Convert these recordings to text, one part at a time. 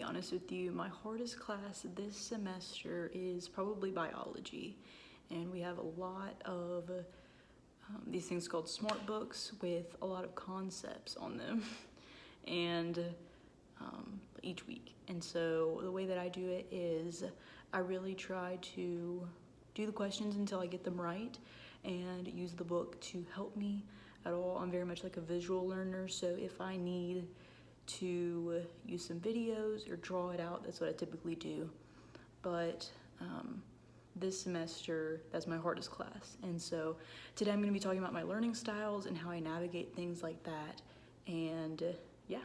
be honest with you, my hardest class this semester is probably biology. And we have a lot of these things called smart books with a lot of concepts on them. and each week. And so the way that I do it is I really try to do the questions until I get them right and use the book to help me at all. I'm very much like a visual learner, so if I need to use some videos or draw it out, that's what I typically do. But this semester, that's my hardest class. And so today I'm going to be talking about my learning styles and how I navigate things like that. And yeah.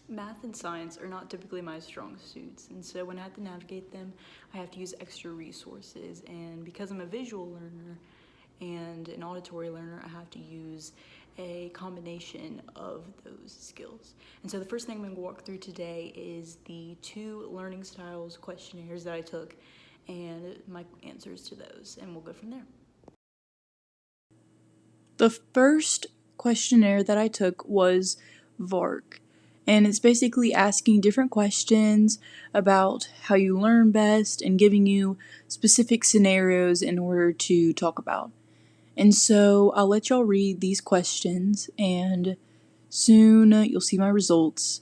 Math and science are not typically my strong suits, and so when I have to navigate them, I have to use extra resources. And because I'm a visual learner and an auditory learner, I have to use a combination of those skills. And so the first thing I'm going to walk through today is the 2 learning styles questionnaires that I took and my answers to those, and we'll go from there. The first questionnaire that I took was VARK, and it's basically asking different questions about how you learn best and giving you specific scenarios in order to talk about. And so I'll let y'all read these questions, and soon you'll see my results.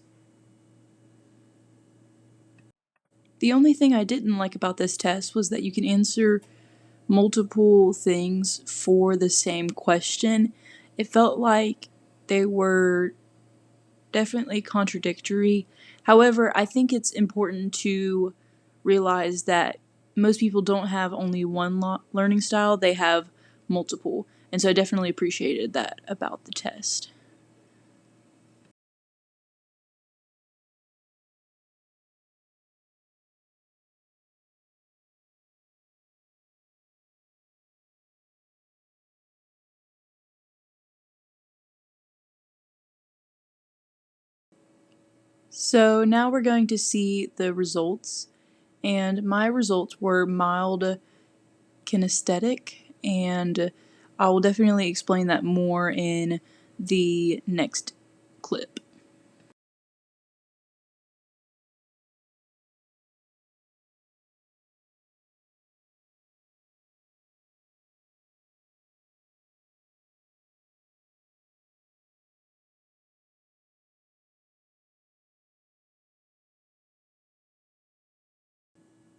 The only thing I didn't like about this test was that you can answer multiple things for the same question. It felt like they were definitely contradictory. However, I think it's important to realize that most people don't have only one learning style, they have multiple. And so I definitely appreciated that about the test. So now we're going to see the results, and my results were mild kinesthetic, and I will definitely explain that more in the next clip.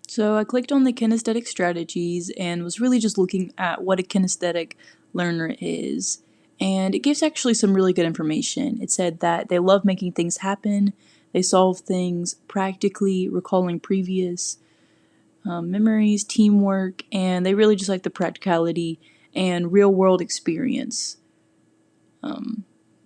So I clicked on the kinesthetic strategies and was really just looking at what a kinesthetic learner is. And it gives actually some really good information. It said that they love making things happen, they solve things practically, recalling previous memories, teamwork, and they really just like the practicality and real world experience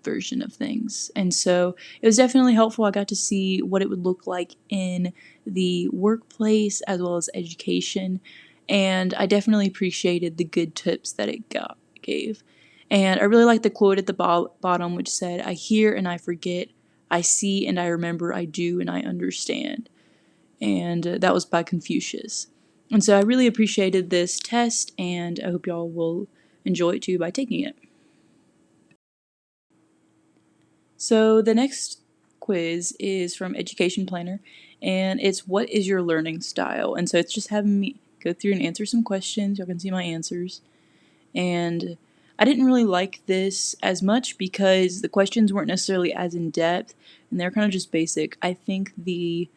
version of things. And so it was definitely helpful. I got to see what it would look like in the workplace as well as education, and I definitely appreciated the good tips that it gave. And I really liked the quote at the bottom, which said, "I hear and I forget, I see and I remember, I do and I understand." And that was by Confucius. And so I really appreciated this test, and I hope y'all will enjoy it too by taking it. So the next quiz is from Education Planner, and it's what is your learning style? And so it's just having me go through and answer some questions. Y'all can see my answers. And I didn't really like this as much because the questions weren't necessarily as in depth, and they're kind of just basic. I think this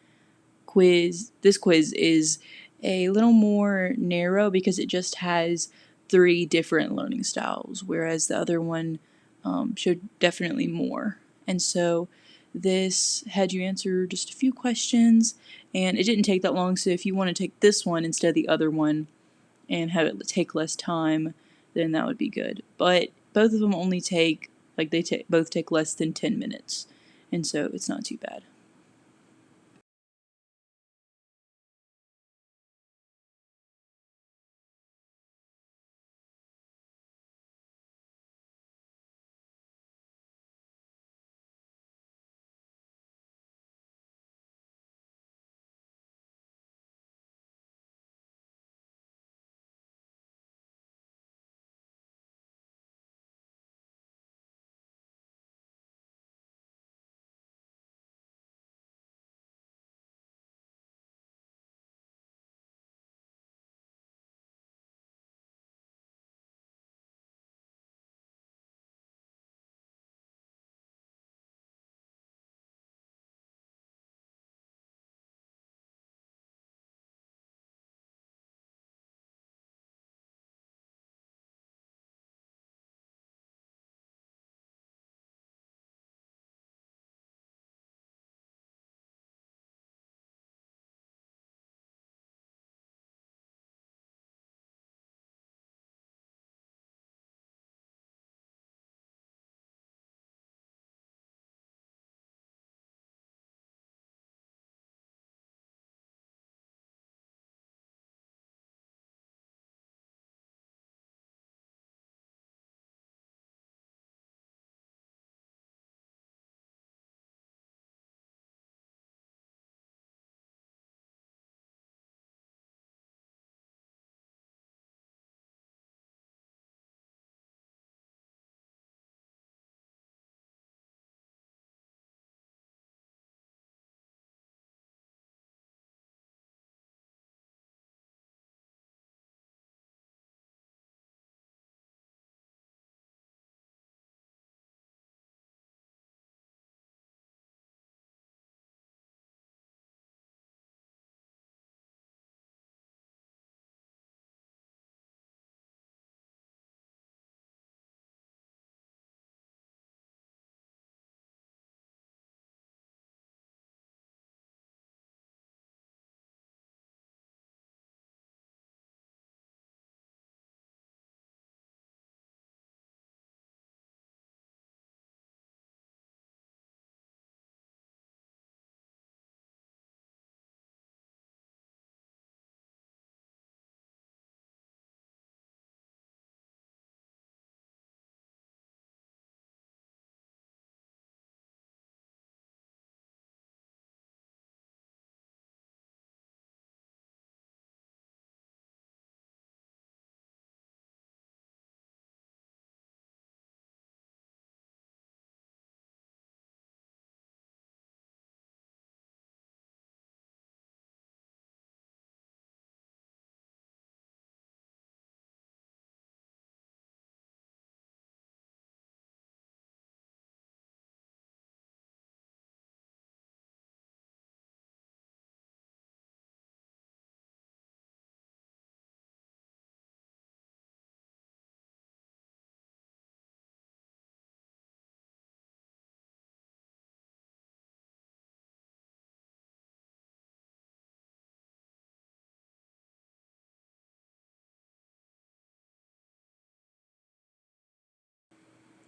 quiz is a little more narrow because it just has 3 different learning styles, whereas the other one showed definitely more. And so this had you answer just a few questions, and it didn't take that long. So if you want to take this one instead of the other one and have it take less time, then that would be good. But both of them only take, like, both take less than 10 minutes, and so it's not too bad.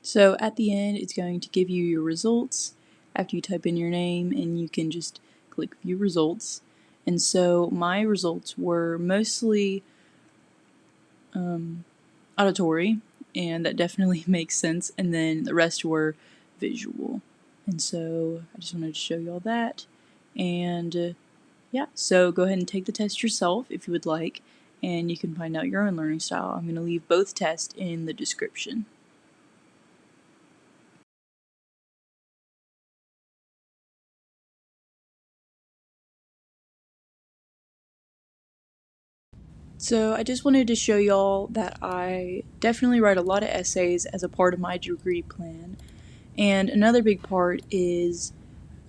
So at the end, it's going to give you your results after you type in your name, and you can just click view results. And so my results were mostly auditory, and that definitely makes sense, and then the rest were visual. And so I just wanted to show you all that. And yeah, so go ahead and take the test yourself if you would like, and you can find out your own learning style. I'm going to leave both tests in the description. So I just wanted to show y'all that I definitely write a lot of essays as a part of my degree plan. And another big part is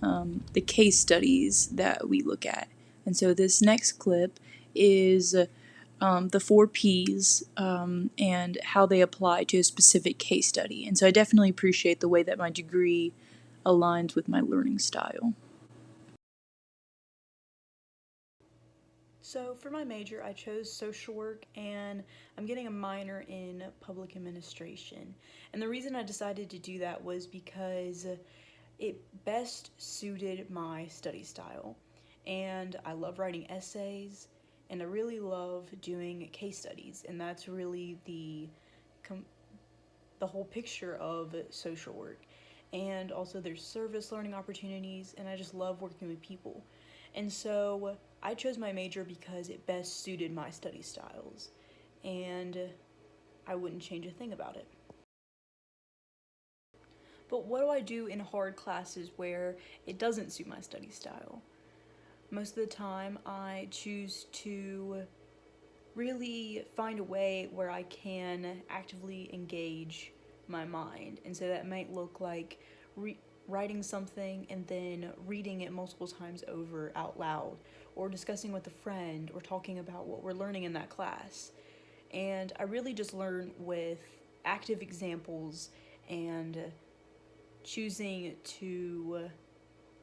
the case studies that we look at. And so this next clip is the 4 Ps and how they apply to a specific case study. And so I definitely appreciate the way that my degree aligns with my learning style. So for my major, I chose social work, and I'm getting a minor in public administration. And the reason I decided to do that was because it best suited my study style. And I love writing essays, and I really love doing case studies, and that's really the whole picture of social work. And also there's service learning opportunities, and I just love working with people. And so I chose my major because it best suited my study styles, and I wouldn't change a thing about it. But what do I do in hard classes where it doesn't suit my study style? Most of the time I choose to really find a way where I can actively engage my mind. And so that might look like writing something and then reading it multiple times over out loud, or discussing with a friend, or talking about what we're learning in that class. And I really just learn with active examples and choosing to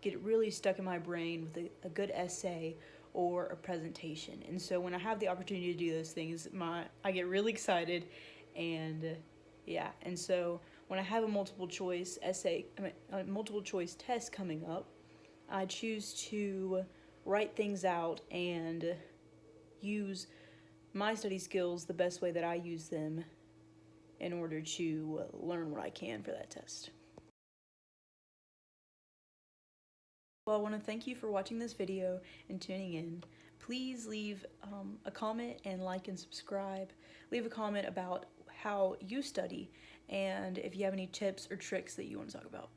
get it really stuck in my brain with a good essay or a presentation. And so when I have the opportunity to do those things, I get really excited, and yeah. And so when I have a multiple choice test coming up, I choose to write things out and use my study skills the best way that I use them in order to learn what I can for that test. Well, I want to thank you for watching this video and tuning in. Please leave a comment and like and subscribe. Leave a comment about how you study, and if you have any tips or tricks that you want to talk about.